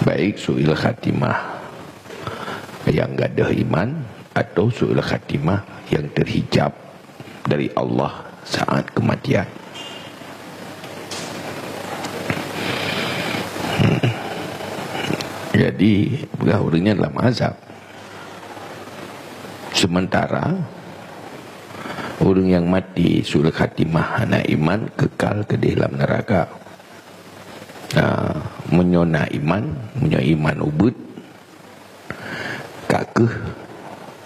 baik su'il khatimah yang gak ada iman atau su'il khatimah yang terhijab dari Allah saat kematian. Jadi orangnya dalam azab, sementara orang yang mati su'il khatimah anak iman kekal ke dalam neraka. Menyona iman ubud kakeh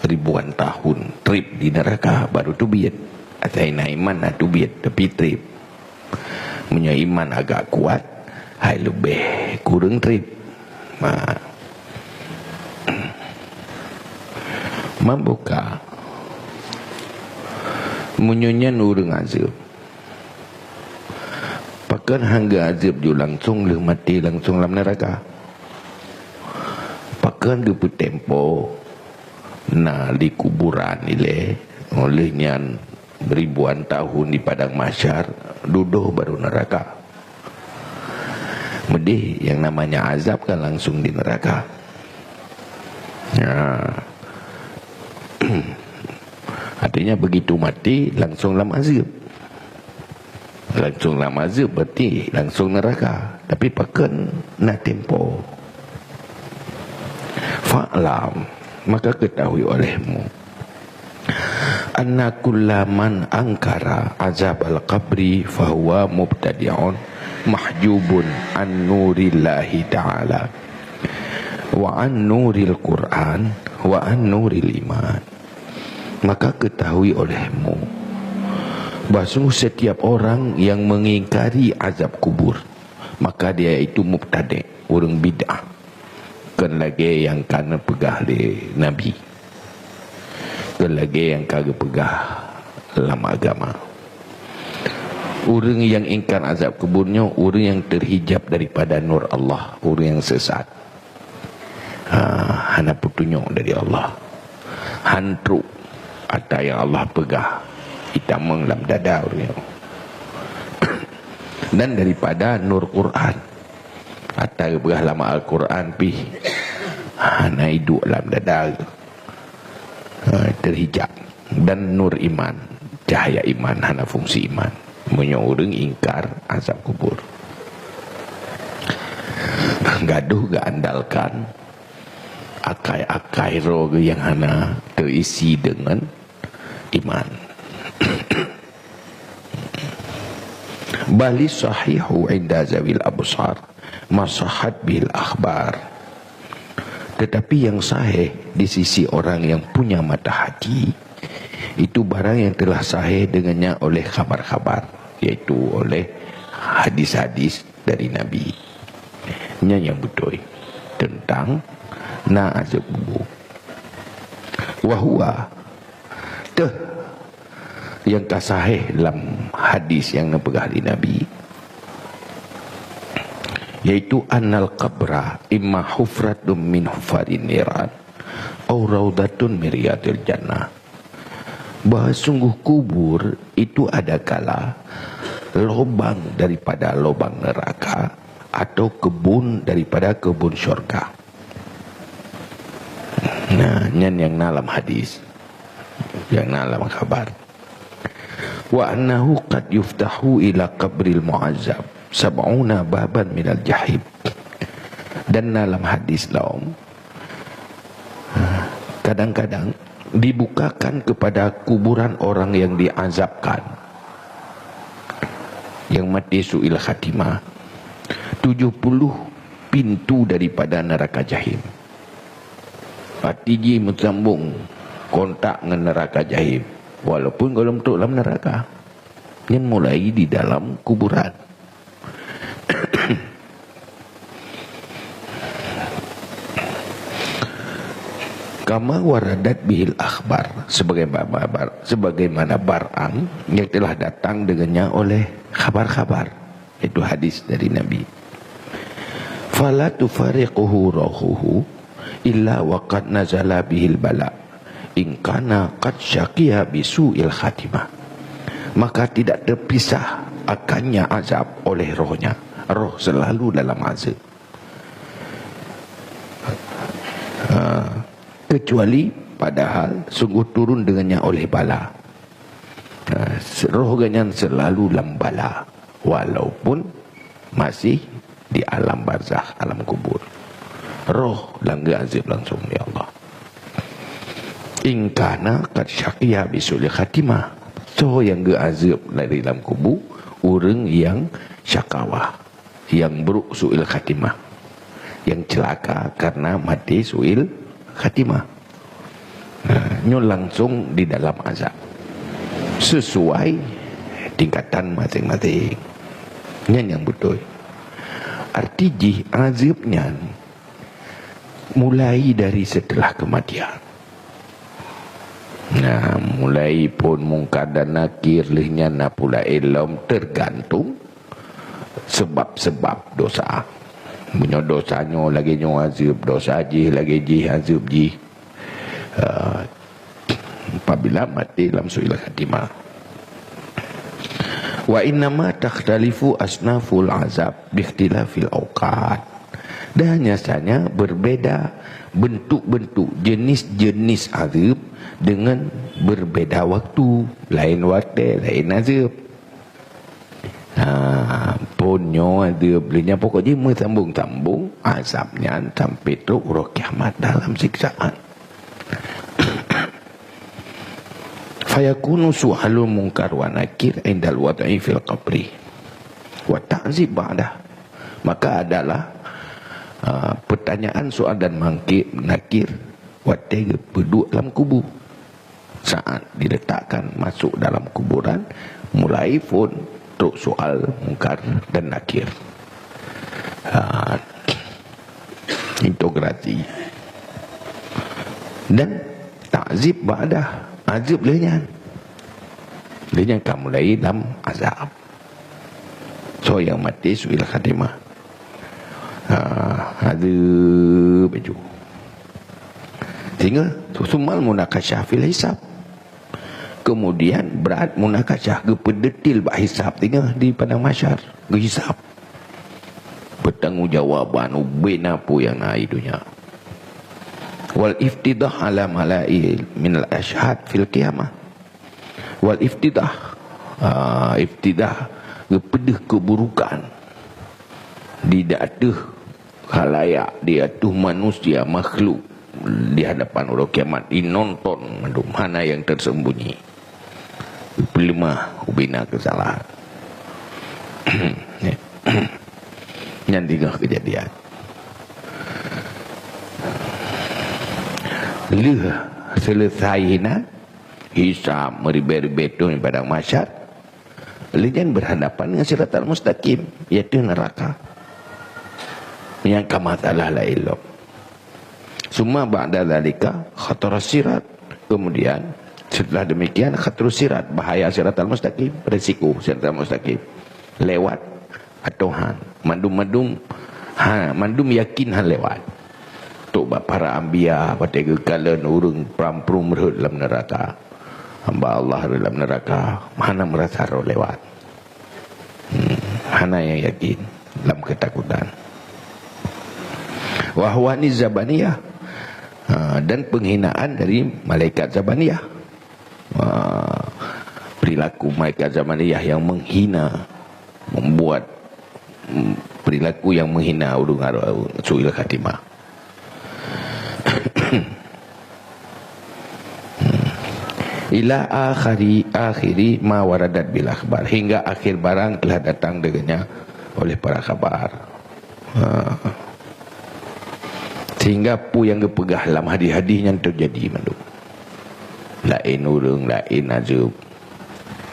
ribuan tahun trip di neraka baru tubiat. Ataina iman na tubiat tapi trip. Punya iman agak kuat, hai lebih kurang trip. Membuka munyonya nurung azab. Pakan hangga azab ju langsung le mati langsung dalam neraka. Pakan dia tempo na di kuburan ile olehnya ribuan tahun di padang mahsyar duduk baru neraka. Medih yang namanya azab kan langsung di neraka. Artinya begitu mati langsung dalam azab. Langsung dalam azab berarti langsung neraka. Tapi pakan nak tempo. Fa'lam, maka ketahui olehmu anna kullaman angkara azab al-qabri fahuwa mubtadi'un mahjubun an nurillahi ta'ala wa an nuril Qur'an wa an nuril iman. Maka ketahui olehmu bahwa setiap orang yang mengingkari azab kubur, maka dia itu mubtadi', orang bid'ah. Kan lagi yang kena pegah oleh Nabi, kan lagi yang kagak pegah dalam agama. Orang yang ingkar azab kuburnya orang yang terhijab daripada nur Allah, orang yang sesat. Hana petunjuk dari Allah, hantu atau yang Allah pegah hitam dalam dada orang. Dan daripada nur Quran atau pegah lama Al-Quran pi hana hidup dalam dada terhijab. Dan nur iman, cahaya iman, hana fungsi iman. Punya orang ingkar azab kubur. Gaduh gak andalkan akai-akai roh yang hana terisi dengan iman. Bali sahihu inda zawil absar masahat bil akhbar. Tetapi yang sahih di sisi orang yang punya mata hati, itu barang yang telah sahih dengannya oleh khabar-khabar, yaitu oleh hadis-hadis dari Nabi yang betul tentang azab kubur. Wahua yang tak sahih dalam hadis yang napegah di Nabi, yaitu annal qabra imma hufratun min hufarin niran aw raudatun min riyadil jannah. Bahawa sungguh kubur itu ada kala lubang daripada lubang neraka atau kebun daripada kebun syurga. Yang dalam hadis, yang dalam kabar. Wa annahu qad yuftahu ila qabril mu'azzab sab'una baban minal jahim. Dan dalam hadis laum, kadang-kadang dibukakan kepada kuburan orang yang diazabkan, yang mati su'il khatimah, 70 pintu daripada neraka jahim. Artinya menyambung kontak dengan neraka jahim, walaupun kalau untuk dalam neraka, yang mulai di dalam kuburan. Kama waradat bihil akhbar, sebagaimana barang yang telah datang dengannya oleh khabar-khabar, itu hadis dari Nabi. Fala tufariquhu ruhuhu illa waqad nazala bihil bala in kana qad syaqiya bisu'il khatimah. Maka tidak terpisah akannya azab oleh rohnya. Roh selalu dalam azab. kecuali padahal sungguh turun dengannya oleh bala. Roh ganyan selalu lambala walaupun masih di alam barzakh, alam kubur. Roh langga azab langsung, ya Allah. Ingkana qad syaqiya bisul khatimah. So yang ge azab dari dalam kubur orang yang syakawah, yang buruk suil khatimah, yang celaka karena mati suil khatimah. Nyo langsung di dalam azab sesuai tingkatan masing-masing. Yang betul. Arti azabnya mulai dari setelah kematian. Nah, mulai pun mungkar dan nakir lihnya na pula ilm tergantung sebab-sebab dosa. Punya dosanya lagi nyo azab, dosa ji lagi ji azab ji. Apabila mati dalam su'il khatimah. Wa innama takhtalifu asnaful azab biikhtilafil awqat. Dan nyatanya berbeda bentuk-bentuk jenis-jenis azab dengan berbeda waktu. Lain waktu, lain azab. Punyo azab belinya pokoknya sambung-sambung azabnya sampai teruk roh kiamat dalam siksaan. Fayakunu su'alul munkar wa nakir indal wad'i fil qabri wa ta'zib ba'dah. Maka adalah pertanyaan soal dan nakir waktu berduduk dalam kubur. Saat diletakkan masuk dalam kuburan, mulai pun untuk soal munkar dan nakir. Integrasi dan ta'zib ba'dah. Azab lehnya akan mulai dalam azab. So yang mati su'il khatimah, azab baju. Sehingga sumal munakasyah fil hisab. Kemudian berat munakasyah kepedetil bak hisab tinggal di padang mahsyar, ke hisab. Bertanggungjawab ubin apa yang naik dunia. Wal iftidah ala mala'il minal ashhad fil qiyamah. Wal iftidah iftidah kepedah keburukan di atas khalayak, di atas manusia makhluk di hadapan orang kiamat. Inonton mana yang tersembunyi pelimah ubina kesalahan. Yang tiga kejadian selesainya hisab meribet-ribet di padang mahsyar, kalian berhadapan dengan siratal mustaqim, yaitu neraka yang kamasalah la ilm. Summa ba'da dzalika khatar sirat. Kemudian setelah demikian khatar sirat, bahaya siratal mustaqim, resiko siratal mustaqim lewat atau mandum yakin lewat. Untuk para anbiya pada kekalan urung pram-prum dalam neraka, hamba Allah dalam neraka, mana merasa roh lewat, mana yang yakin dalam ketakutan. Wahwani zabaniyah, dan penghinaan dari malaikat zabaniyah. Perilaku malaikat zabaniyah yang menghina, membuat perilaku yang menghina urung su'il khatimah. Ila akhiri ma waradat bil akhbar, hingga akhir barang telah datang dengannya oleh para khabar. Sehingga pu yang kepegah dalam hadis-hadis yang terjadi mandu. Lain urung, lain azab,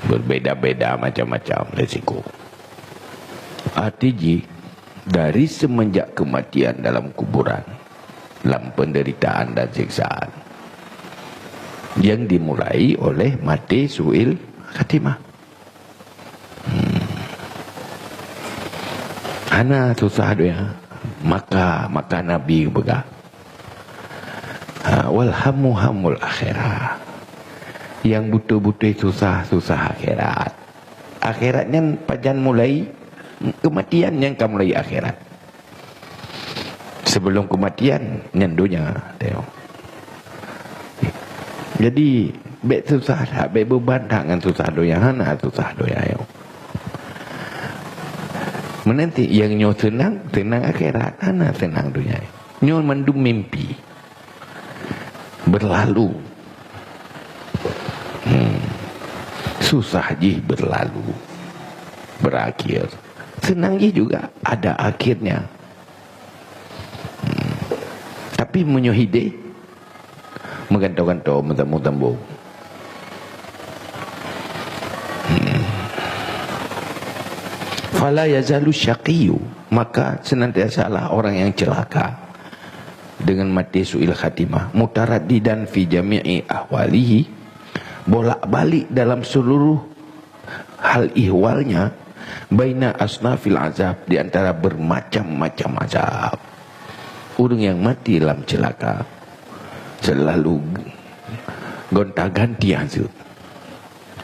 berbeda-beda macam-macam resiko. Artinya dari semenjak kematian dalam kuburan, dalam penderitaan dan siksaan yang dimulai oleh mati su'il khatimah. Ana susah dia, maka Nabi begah. Walhamu hamul akhirah. Yang betul-betul susah akhirat. Akhiratnya pajan mulai kematian yang kamu mulai akhirat. Sebelum kematian nyendunya tengok. Jadi bek susah dah, bek beban dah dengan susah doya hana susah doya yo. Menanti yang nyo senang akhirat, hana senang dunia. Nyo mandum mimpi berlalu. Susah je berlalu, berakhir. Senang je juga ada akhirnya. Tapi menyohide menggantau-gantau mentambu-tambu. Fala yazalu syaqiyu, maka senantiasalah orang yang celaka dengan mati su'il khatimah, mutaraddidan fi jami'i ahwalihi, bolak-balik dalam seluruh hal ihwalnya, baina asnafil azab, di antara bermacam-macam azab. Orang yang mati dalam celaka selalu gonta-ganti azab,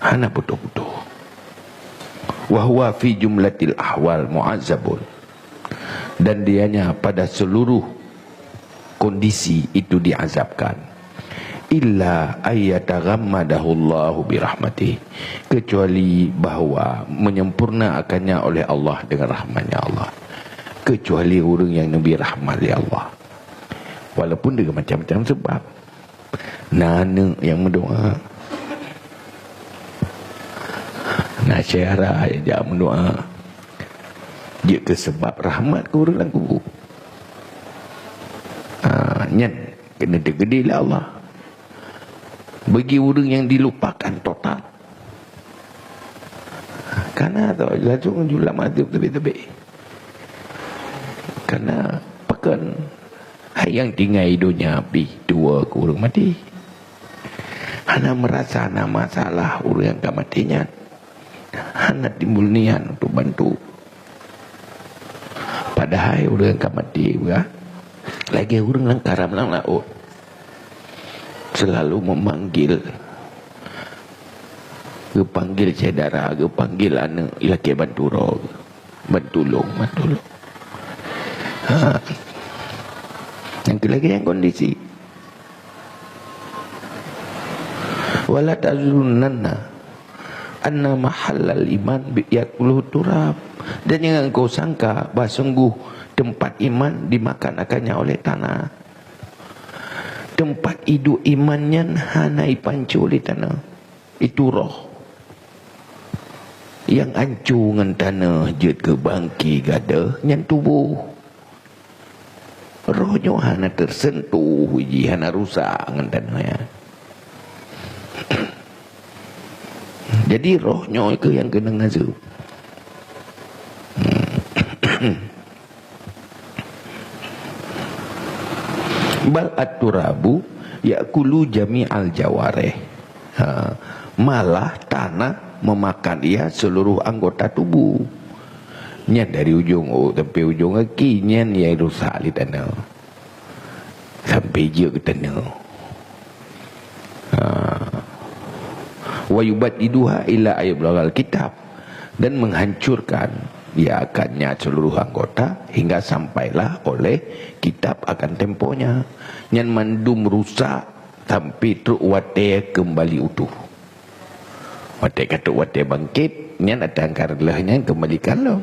hana betul-betul. Wa huwa fi jumlatil ahwal mu'azzabun, dan dianya pada seluruh kondisi itu diazabkan. Illa ayyataghammadahullahu birahmatih, kecuali bahawa menyempurnakannya oleh Allah dengan rahmatnya Allah. Kecuali orang yang Nabi rahmat oleh Allah, walaupun dengan macam-macam sebab. Nana yang mendoa, nasyara yang mendoa, dia ke sebab rahmat ke orang dalam kubur. Nyan kena digedilah Allah. Bagi orang yang dilupakan total, karena tu langsung jual mati tebik-tebik. Karena pekan yang tinggal hidupnya api dua ke orang mati. Hana merasa ada masalah orang yang akan matinya, hana timbul niat untuk bantu. Padahal orang yang akan mati juga lagi orang langkaram lang laut, selalu memanggil, ke panggil saudara, ke panggil anak, ilaki bantu tolong. Yang lagi yang kondisi, wala tazunanna anna mahallal iman yakuluh turab, dan jangan kau sangka bahawa sungguh tempat iman dimakan akannya oleh tanah. Tempat hidup imannya hanai pancu oleh tanah. Itu roh yang hancur dengan tanah jet ke bangki gada yang tubuh. Rohnya hana tersentuh, hana rusak dengan tanahnya. Jadi rohnya itu yang kena ngazub. Bal at-turabu yakulu jami'al jawareh, malah tanah memakan dia seluruh anggota tubuh. Nya dari ujung sampai ujung kaki nya yang rusak di tanah sampai je ke tanah. Wa yubaddiduha ila ayyublaghal kitab, dan menghancurkan dia akannya seluruh anggota hingga sampailah oleh kitab akan temponya. Nyan mandum rusak sampai truk wate kembali utuh. Wate kata wate bangkit, nyan ada angkar lehnya kembalikan lo.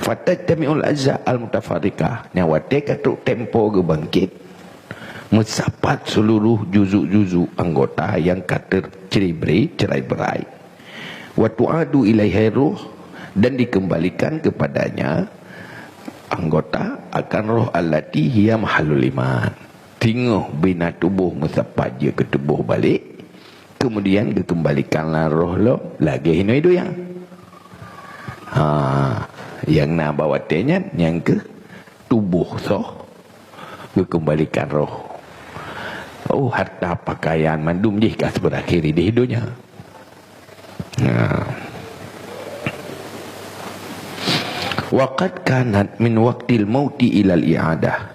Fatajtami'ul ajza al-mutafarriqah, nyan wate kata tempo ke bangkit, mensapat seluruh juzuk-juzuk anggota yang kata cerai berai. Wa tu'adu ilaihi ruh, dan dikembalikan kepadanya anggota akan roh allati hiya mahallul iman. Tingguh bina tubuh mensapat dia ke tubuh balik, kemudian dikembalikanlah roh lo lagi hino itu yang yang nak bawa tenya yang ke tubuh so dikembalikan roh. Oh, harta pakaian mandum jika berakhir di hidupnya. Waqad kanat min waqtil mauti ilal i'adah,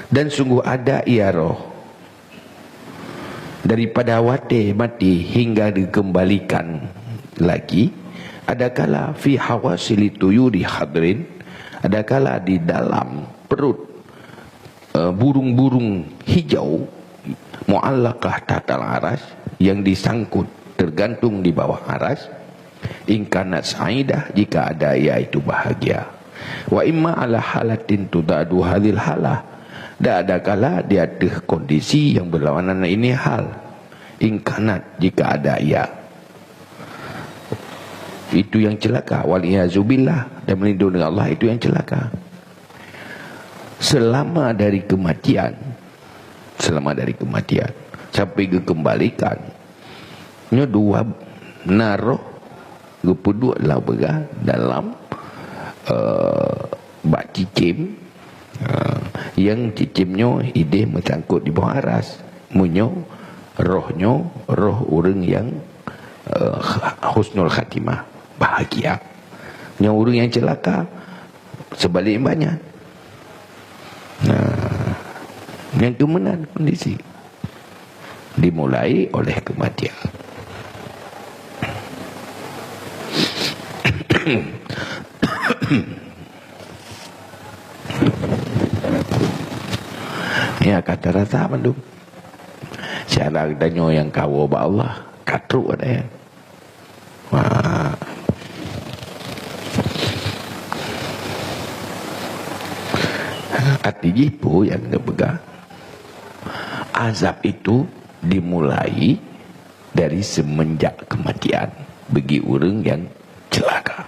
dan sungguh ada ia roh daripada wate mati hingga dikembalikan lagi. Adakala fi hawasili tuyuri hadrin, adakala di dalam perut burung-burung hijau mu'allaqah tahtal aras, yang disangkut tergantung di bawah aras. In kanat sa'idah, jika ada ia itu bahagia. Wa imma ala halatin tudadu hadhil halah, dan ada kala dia ada kondisi yang berlawanan ini hal. In kanat, jika ada ia itu yang celaka, waliyazubillah, dan melindungi dengan Allah itu yang celaka. Selama dari kematian sampai ke kembalikan nya dua naroh gepuduk lah berah dalam bak cicim, yang cicimnya ideh mencangkut di bawah aras, munyo rohnya roh orang yang husnul khatimah, bahagia. Yang orang yang celaka sebalik banyak. Yang kemenangan kondisi dimulai oleh kematian. Ya kata rasa mandum. Syarah danyo yang kawo ba Allah katruk ada ya. Wah. Hati jipu yang kepegang. Azab itu dimulai dari semenjak kematian bagi orang yang celaka,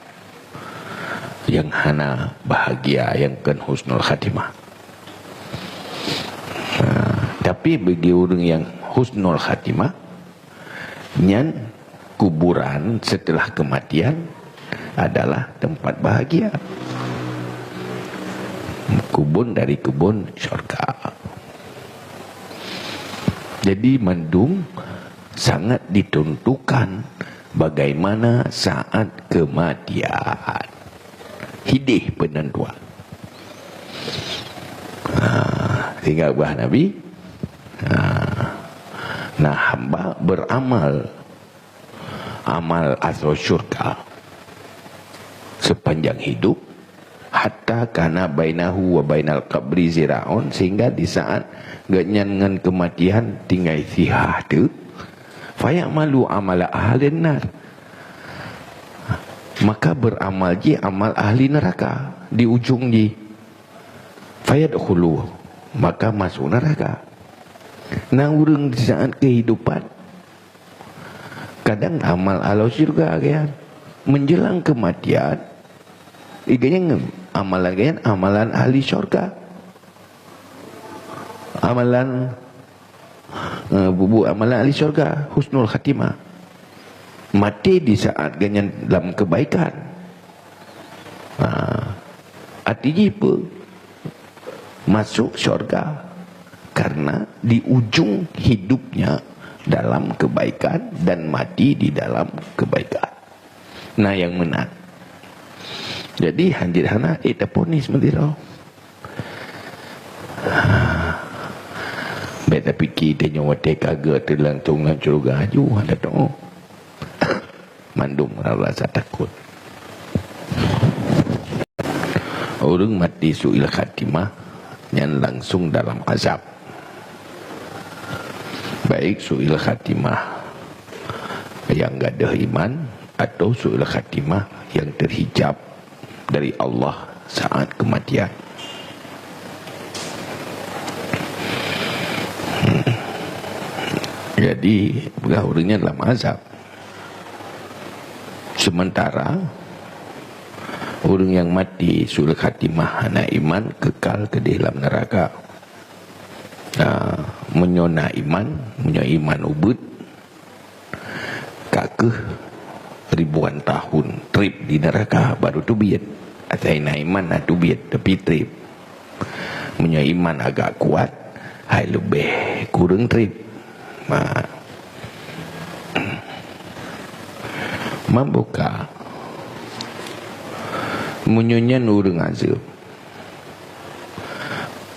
yang hana bahagia, yang kan husnul khatimah. Tapi bagi orang yang husnul khatimah, nyan kuburan setelah kematian adalah tempat bahagia, kubun dari kubun syurga. Jadi mandung sangat ditentukan bagaimana saat kematian, hidih penentuan. Tinggal buah Nabi. Nah hamba beramal amal asal syurga sepanjang hidup, hatta kana bainahu wa bainal qabri ziraun, sehingga di saat ganyan dengan kematian tinggal sihah tu fayamalu amala ahlin nar, maka beramal je amal ahli neraka di ujung je, fayadkhulu, maka masuk neraka. Nah urang di saat kehidupan kadang amal ala syurga kan, menjelang kematian iganya amalan kan amalan ahli syurga, amalan amalan ahli syurga husnul khatimah, mati di saat ganyan dalam kebaikan. Artinya apa? Masuk syurga karena di ujung hidupnya dalam kebaikan dan mati di dalam kebaikan. Nah yang menang. Jadi hanjir hana etaponis mentira. Beta fikir dia wate kaga terlantung dalam syurga aju ada tu. Mandum rasa takut. Orang mati su'il khatimah yang langsung dalam azab. Baik su'il khatimah yang gak ada iman, atau su'il khatimah yang terhijab dari Allah saat kematian. Jadi orangnya dalam azab. Sementara orang yang mati su'il khatimah hana iman kekal ke dalam neraka. Menyona iman ubud kakeh ribuan tahun trip di neraka baru tu biat. Asaina iman tu biat tapi trip. Punya iman agak kuat, hai lebih kurang trip. Membuka munyonya nurung azab.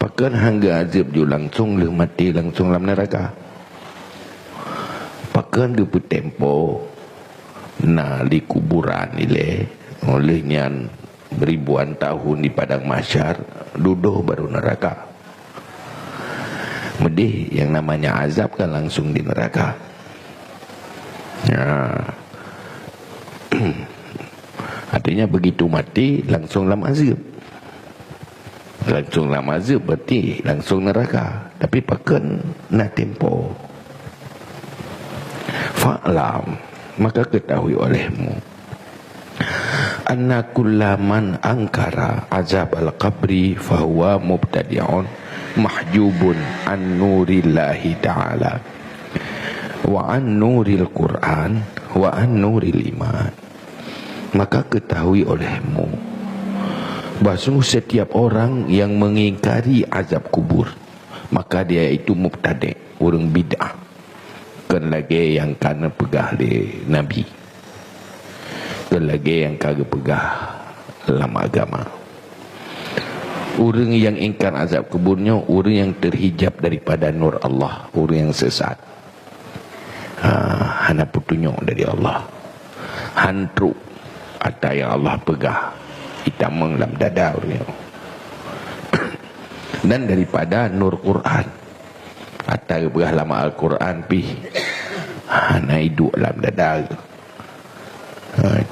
Pakan hangga azab ju langsung le mati langsung dalam neraka. Pakan du tempo na di kuburan ile olehnya beribuan tahun di padang mahsyar duduk baru neraka. Medih yang namanya azab kan langsung di neraka. Artinya begitu mati langsung dalam azab. Langsung dalam azab berarti langsung neraka. Tapi pakan nak tempo. Fa'lam, maka ketahui olehmu, anna kullaman angkara azab al-qabri fahuwa mubtadi'un mahjubun an nurillahi ta'ala wa an nuril Qur'an wa an nuril iman. Maka ketahui olehmu bahawa sungguh setiap orang yang mengingkari azab kubur, maka dia itu mubtadi', orang bid'ah. Kan lagi yang kena pegah oleh Nabi, kan lagi yang kagak pegah dalam agama. Orang yang ingkar azab kuburnya, orang yang terhijab daripada nur Allah, orang yang sesat. Hana petunjuk dari Allah, hantu atau yang Allah pegah hitam dalam dada orang. Dan daripada nur Quran, atau pegah lama Al-Quran pi hana hidup dalam dada,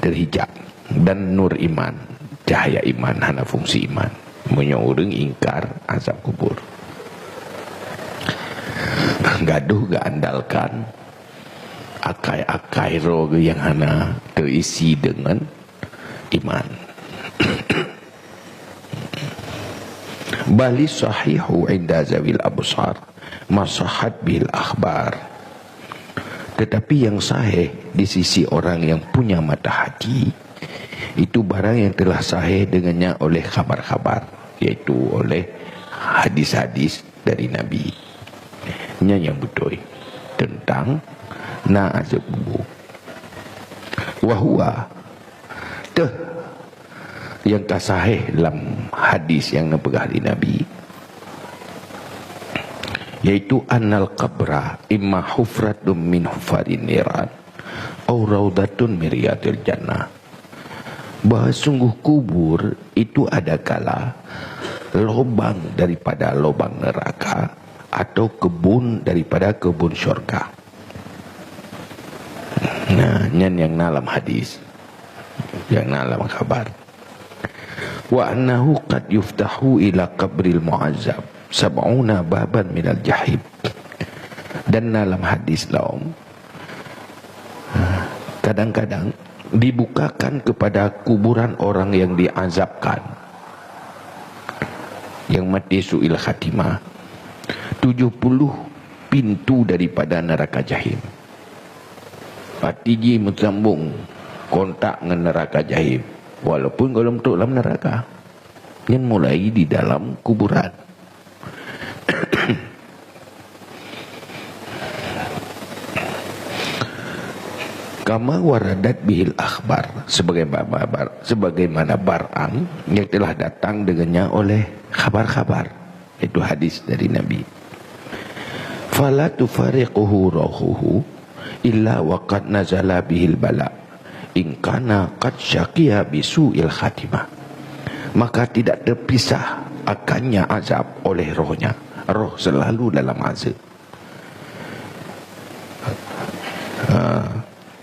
terhijab. Dan nur iman, cahaya iman, hana fungsi iman, orang ingkar azab kubur. Gaduh gak andalkan akai-akai roh yang hana terisi dengan iman. Bali sahihu inda zawil absar masahat bil akhbar. Tetapi yang sahih di sisi orang yang punya mata hati, itu barang yang telah sahih dengannya oleh khabar-khabar, yaitu oleh hadis-hadis dari Nabi nya yang betul tentang azab kubur. Wahua yang tak sahih dalam hadis yang napegah di Nabi, yaitu annal qabra imma hufratun min hufarin niran au raudatun min riyadil jannah. Bahawa sungguh kubur itu ada kala lubang daripada lubang neraka atau kebun daripada kebun syurga. Nah, yang dalam hadis, yang dalam kabar. Wa annahu qad yuftahu ila qabril mu'azzab sab'una baban minal jahim. Dan dalam hadis laum, kadang-kadang dibukakan kepada kuburan orang yang diazabkan, yang mati su'il khatimah, 70 pintu daripada neraka jahim. Patiji menyambung kontak dengan neraka jahim, walaupun kalau untuk dalam neraka, yang mulai di dalam kuburan. Kama waradat bihil akhbar, sebagaimana barang yang telah datang dengannya oleh khabar-khabar, itu hadis dari Nabi. Fala tufariquhu ruhuhu illa waqad nazala bihil bala in kana qad syaqiya bisu'il khatimah. Maka tidak terpisah akannya azab oleh rohnya. Roh selalu dalam azab,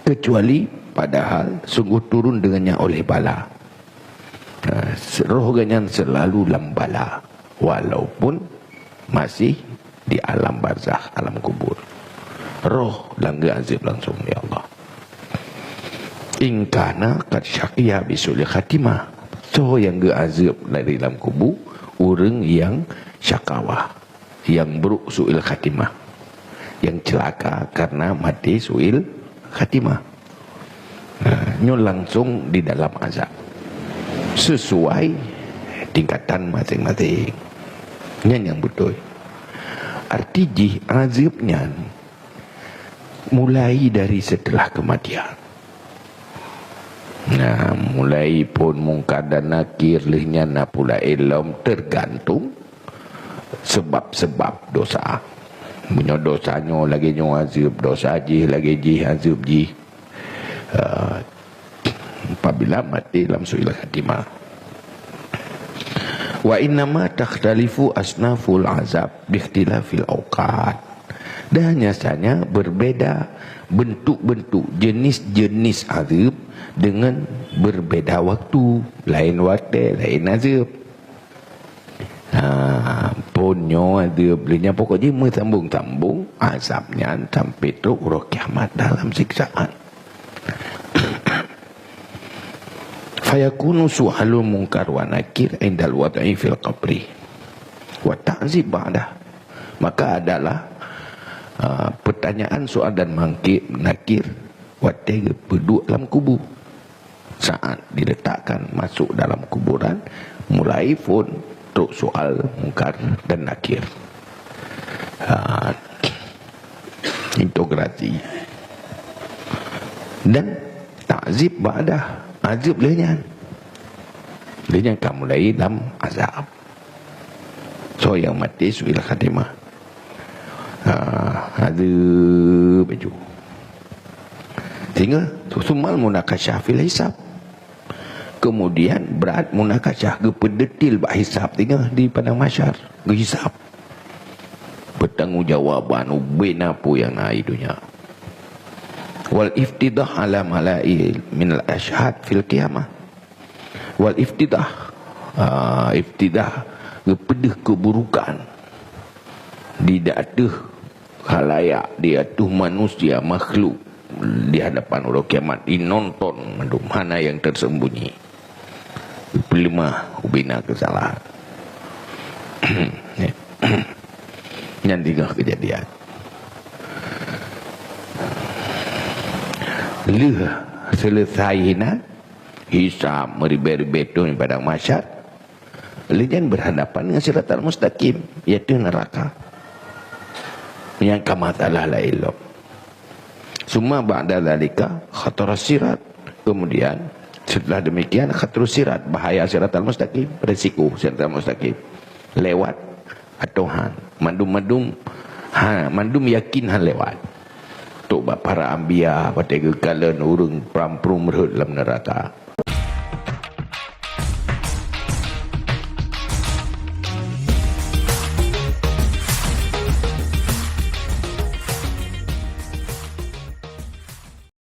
kecuali padahal sungguh turun dengannya oleh bala. Roh ganyan selalu dalam bala, walaupun masih di alam barzakh, alam kubur. Roh langgar azab langsung ya Allah. In kana qad syaqiya bisul khatimah. So yang azab dari dalam kubur, orang yang syakawah, yang buruk su'il khatimah, yang celaka karena mati su'il khatimah. Nyo langsung di dalam azab sesuai tingkatan masing-masing. Yang betul. Artinya azabnya mulai dari setelah kematian. Nah, mulai pun mungkar dan nakir lehnya na pula ilm, tergantung sebab-sebab dosa. Punya dosanya lagi nyo azab, dosa ji lagi ji azab ji. Apabila mati dalam su'il khatimah. Wa innama takhtalifu asnaful azab biikhtilafil awqat. Dan nyatanya berbeda bentuk-bentuk jenis-jenis azab dengan berbeda waktu. Lain waktu, lain azab. Ponyo azab belinya pokoknya sambung-sambung azabnya sampai teruk roh kiamat dalam siksaan. Fayakunu su'alul munkar wa nakir indal wad'i fil qabri wa ta'zib ba'dah. Maka adalah pertanyaan soal dan nakir waktu berduduk dalam kubur, saat diletakkan masuk dalam kuburan, mulai pun untuk soal munkar dan nakir, integrasi dan ta'zib ba'dah. Azab lenyan kamu mulai dalam azab. So yang mati suil khatimah, azab baju. Sehingga sumal munakasyah fil hisab. Kemudian berat munakasyah ke pendetil bak hisab tinggal di padang mahsyar, ke hisab. Bertanggungjawab ubin apa yang naik dunia. Wal iftidah ala mala'il min al-ashhad fil qiyamah. Wal iftidah pedih keburukan di atas khalayak, di atas manusia makhluk di hadapan orang kiamat, dinonton mana yang tersembunyi. Pelima ubina kesalahan. Yang tiga kejadian. Selesainya hisab meribet-ribet di padang mahsyar, kalian berhadapan dengan siratal mustaqim, iaitu neraka yang kamasalah la ilah. Summa ba'da dzalika khatar sirat. Kemudian setelah demikian khatar sirat, bahaya siratal mustaqim, resiko siratal mustaqim lewat atau han mandum yakin han lewat. Tok para anbiya pada kekalan urang pramprum dalam neraka.